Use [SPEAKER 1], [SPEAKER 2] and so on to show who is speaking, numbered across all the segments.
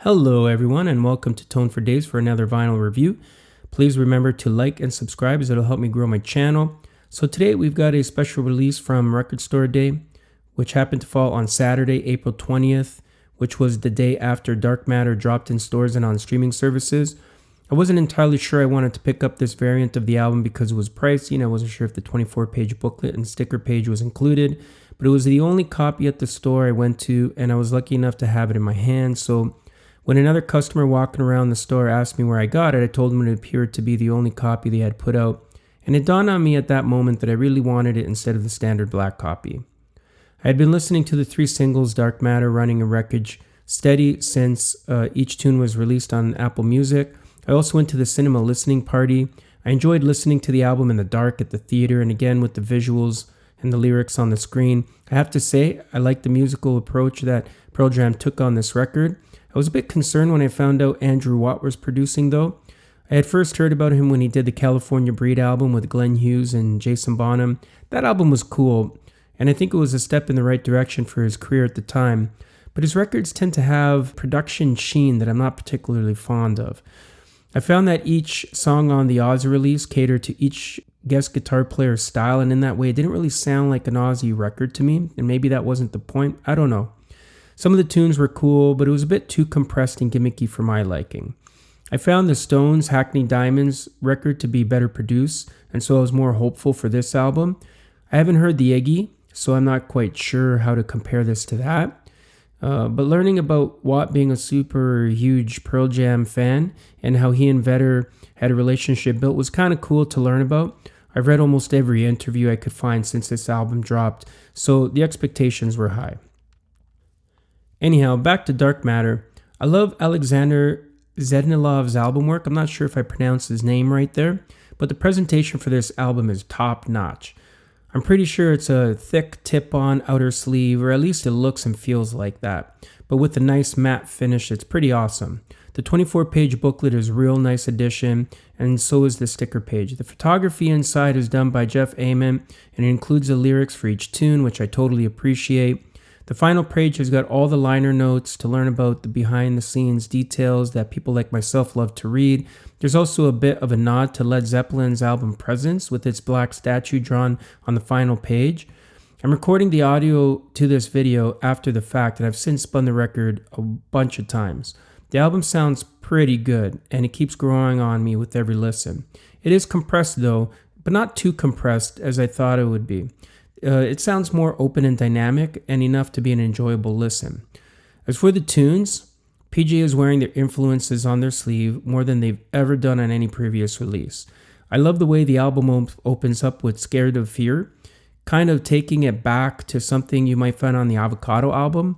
[SPEAKER 1] Hello everyone and welcome to Tone for Days for another vinyl review. Please remember to like and subscribe as it'll help me grow my channel. So today we've got a special release from Record Store Day, which happened to fall on Saturday, April 20th, which was the day after Dark Matter dropped in stores and on streaming services. I wasn't entirely sure I wanted to pick up this variant of the album because it was pricey and I wasn't sure if the 24-page booklet and sticker page was included, but it was the only copy at the store I went to and I was lucky enough to have it in my hand. So when another customer walking around the store asked me where I got it, I told them it appeared to be the only copy they had put out, and it dawned on me at that moment that I really wanted it instead of the standard black copy. I had been listening to the three singles Dark Matter, Running, and Wreckage steady since each tune was released on Apple Music. I also went to the cinema listening party. I enjoyed listening to the album in the dark at the theater and again with the visuals and the lyrics on the screen. I have to say, I like the musical approach that Pearl Jam took on this record. I was a bit concerned when I found out Andrew Watt was producing though. I had first heard about him when he did the California Breed album with Glenn Hughes and Jason Bonham. That album was cool, and I think it was a step in the right direction for his career at the time. But his records tend to have production sheen that I'm not particularly fond of. I found that each song on the Ozzy release catered to each guest guitar player's style, and in that way it didn't really sound like an Ozzy record to me, and maybe that wasn't the point, I don't know. Some of the tunes were cool, but it was a bit too compressed and gimmicky for my liking. I found the Stones' Hackney Diamonds record to be better produced, and so I was more hopeful for this album. I haven't heard the Iggy, so I'm not quite sure how to compare this to that. But learning about Watt being a super huge Pearl Jam fan and how he and Vedder had a relationship built was kind of cool to learn about. I've read almost every interview I could find since this album dropped, so the expectations were high. Anyhow, back to Dark Matter. I love Alexander Zednilov's album work. I'm not sure if I pronounced his name right there, but the presentation for this album is top notch. I'm pretty sure it's a thick tip-on outer sleeve, or at least it looks and feels like that, but with a nice matte finish. It's pretty awesome. The 24-page booklet is a real nice addition, and so is the sticker page. The photography inside is done by Jeff Ament, and it includes the lyrics for each tune, which I totally appreciate. The final page has got all the liner notes to learn about the behind-the-scenes details that people like myself love to read. There's also a bit of a nod to Led Zeppelin's album Presence with its black statue drawn on the final page. I'm recording the audio to this video after the fact, and I've since spun the record a bunch of times. The album sounds pretty good, and it keeps growing on me with every listen. It is compressed though, but not too compressed as I thought it would be. It sounds more open and dynamic and enough to be an enjoyable listen. As for the tunes, PJ is wearing their influences on their sleeve more than they've ever done on any previous release. I love the way the album opens up with Scared of Fear, kind of taking it back to something you might find on the Avocado album.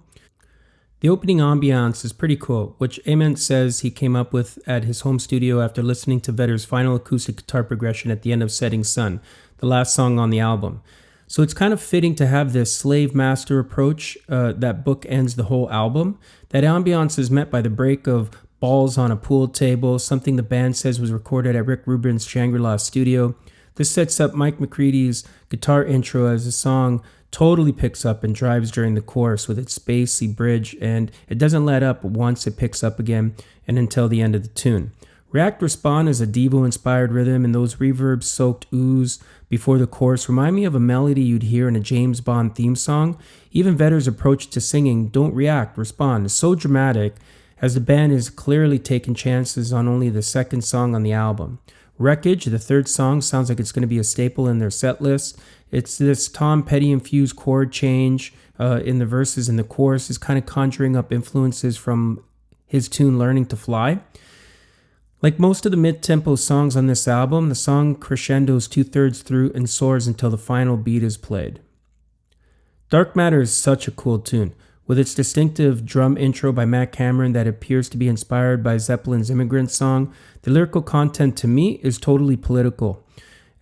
[SPEAKER 1] The opening ambiance is pretty cool, which Ament says he came up with at his home studio after listening to Vedder's final acoustic guitar progression at the end of Setting Sun, the last song on the album. So it's kind of fitting to have this slave master approach that bookends the whole album. That ambiance is met by the break of Balls on a Pool Table, something the band says was recorded at Rick Rubin's Shangri-La studio. This sets up Mike McCready's guitar intro as the song totally picks up and drives during the chorus with its spacey bridge, and it doesn't let up once it picks up again and until the end of the tune. React Respond is a Devo-inspired rhythm, and those reverb-soaked oohs before the chorus remind me of a melody you'd hear in a James Bond theme song. Even Vedder's approach to singing Don't React, Respond is so dramatic, as the band is clearly taking chances on only the second song on the album. Wreckage, the third song, sounds like it's going to be a staple in their set list. It's this Tom Petty-infused chord change in the verses, and the chorus is kind of conjuring up influences from his tune Learning to Fly. Like most of the mid-tempo songs on this album, the song crescendos 2/3 through and soars until the final beat is played. Dark Matter is such a cool tune, with its distinctive drum intro by Matt Cameron that appears to be inspired by Zeppelin's Immigrant Song. The lyrical content to me is totally political,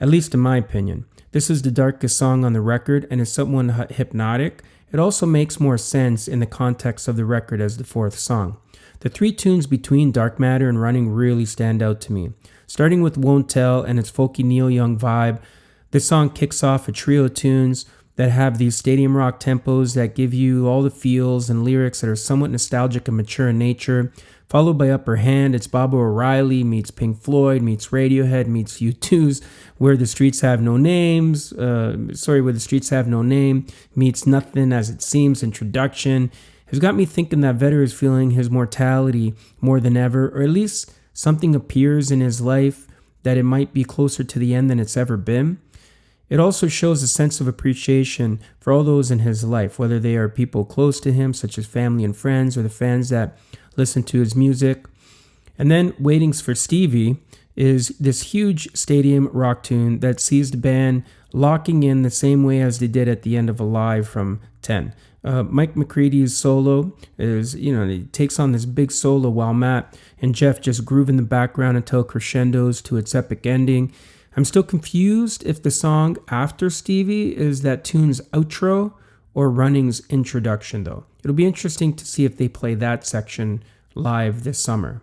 [SPEAKER 1] at least in my opinion. This is the darkest song on the record and is somewhat hypnotic. It also makes more sense in the context of the record as the fourth song. The three tunes between Dark Matter and Running really stand out to me. Starting with Won't Tell and its folky Neil Young vibe, this song kicks off a trio of tunes that have these stadium rock tempos that give you all the feels and lyrics that are somewhat nostalgic and mature in nature. Followed by Upper Hand, it's Baba O'Reilly meets Pink Floyd meets Radiohead meets U2's Where the Streets Have No Names. Where the Streets Have No Name meets Nothing As It Seems introduction. Has got me thinking that Vedder is feeling his mortality more than ever, or at least something appears in his life that it might be closer to the end than it's ever been. It also shows a sense of appreciation for all those in his life, whether they are people close to him, such as family and friends, or the fans that listen to his music. And then Waitings for Stevie is this huge stadium rock tune that sees the band locking in the same way as they did at the end of Alive from 10. Mike McCready's solo is, he takes on this big solo while Matt and Jeff just groove in the background until crescendos to its epic ending. I'm still confused if the song after Stevie is that tune's outro or Running's introduction, though. It'll be interesting to see if they play that section live this summer.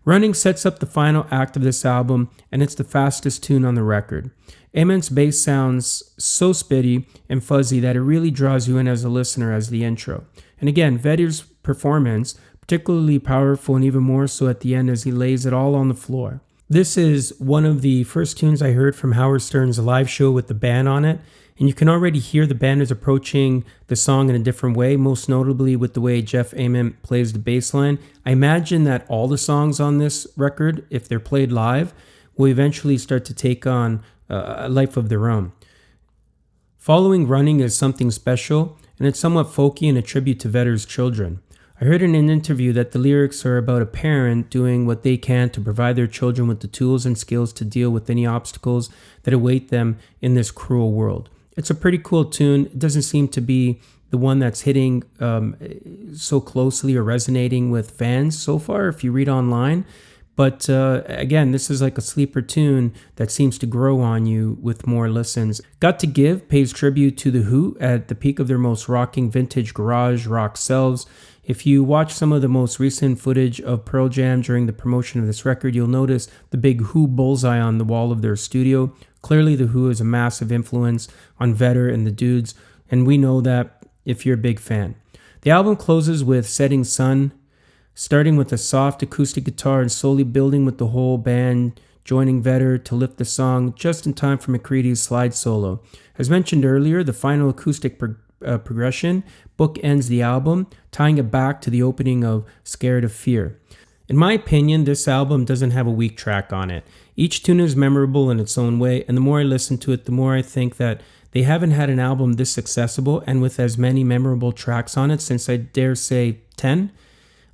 [SPEAKER 1] Running sets up the final act of this album, and it's the fastest tune on the record. Amen's bass sounds so spitty and fuzzy that it really draws you in as a listener as the intro. And again, Vedder's performance, particularly powerful and even more so at the end as he lays it all on the floor. This is one of the first tunes I heard from Howard Stern's live show with the band on it, and you can already hear the band is approaching the song in a different way, most notably with the way Jeff Ament plays the bass line. I imagine that all the songs on this record, if they're played live, will eventually start to take on a life of their own. Following Running is Something Special, and it's somewhat folky and a tribute to Vedder's children. I heard in an interview that the lyrics are about a parent doing what they can to provide their children with the tools and skills to deal with any obstacles that await them in this cruel world. It's a pretty cool tune. It doesn't seem to be the one that's hitting so closely or resonating with fans so far if you read online. But again, this is like a sleeper tune that seems to grow on you with more listens. Got to Give pays tribute to The Who at the peak of their most rocking vintage garage rock selves. If you watch some of the most recent footage of Pearl Jam during the promotion of this record, you'll notice the big Who bullseye on the wall of their studio. Clearly, The Who is a massive influence on Vedder and the dudes, and we know that if you're a big fan. The album closes with Setting Sun, starting with a soft acoustic guitar and slowly building with the whole band joining Vedder to lift the song just in time for McCready's slide solo. As mentioned earlier, the final acoustic progression bookends the album, tying it back to the opening of Scared of Fear. In my opinion, this album doesn't have a weak track on it. Each tune is memorable in its own way, and the more I listen to it, the more I think that they haven't had an album this accessible and with as many memorable tracks on it since, I dare say, 10.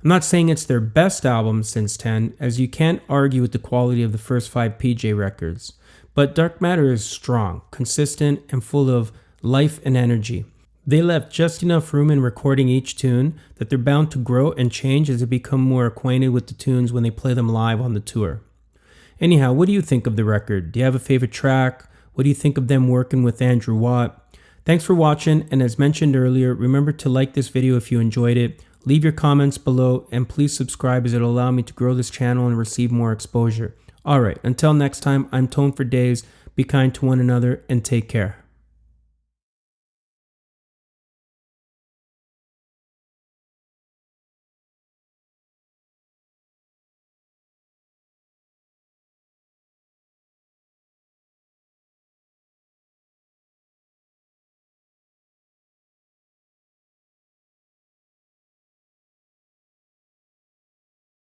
[SPEAKER 1] I'm not saying it's their best album since 10, as you can't argue with the quality of the first 5 PJ records. But Dark Matter is strong, consistent, and full of life and energy. They left just enough room in recording each tune that they're bound to grow and change as they become more acquainted with the tunes when they play them live on the tour. Anyhow, what do you think of the record? Do you have a favorite track? What do you think of them working with Andrew Watt? Thanks for watching, and as mentioned earlier, remember to like this video if you enjoyed it, leave your comments below, and please subscribe as it'll allow me to grow this channel and receive more exposure. Alright, until next time, I'm Tone for Days. Be kind to one another and take care.